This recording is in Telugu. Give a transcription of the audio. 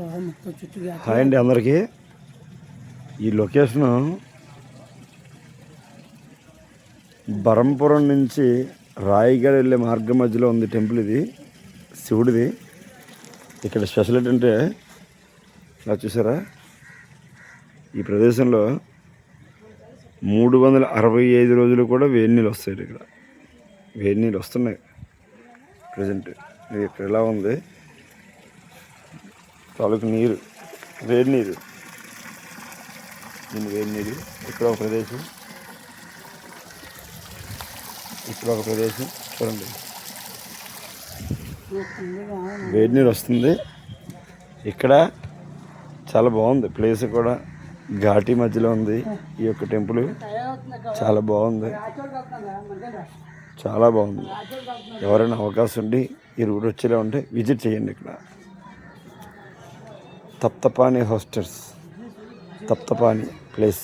హాయ్ అండి అందరికీ. ఈ లొకేషను బరంపురం నుంచి రాయగఢ్ వెళ్ళే మార్గం మధ్యలో ఉంది టెంపుల్. ఇది శివుడిది. ఇక్కడ స్పెషల్ ఏంటంటే ఇలా చూసారా, ఈ ప్రదేశంలో 365 రోజులు కూడా వేడి నీళ్ళు వస్తాయి. ఇక్కడ వేడి నీళ్ళు వస్తున్నాయి ప్రజెంట్. ఇది ఇక్కడ ఎలా ఉంది తాలూకు నీరు, వేడి నీరు. దీని వేడి నీరు. ఇక్కడ ఒక ప్రదేశం, ఇక్కడ ఒక ప్రదేశం చూడండి, వేడి నీరు వస్తుంది. ఇక్కడ చాలా బాగుంది ప్లేస్ కూడా, ఘాటీ మధ్యలో ఉంది ఈ యొక్క టెంపుల్. చాలా బాగుంది, చాలా బాగుంది. ఎవరైనా అవకాశం ఉండి ఈ రూట్ వచ్చేలా ఉంటే విజిట్ చేయండి. ఇక్కడ తప్తపాని హాస్టల్స్, తప్తపాని ప్లేస్.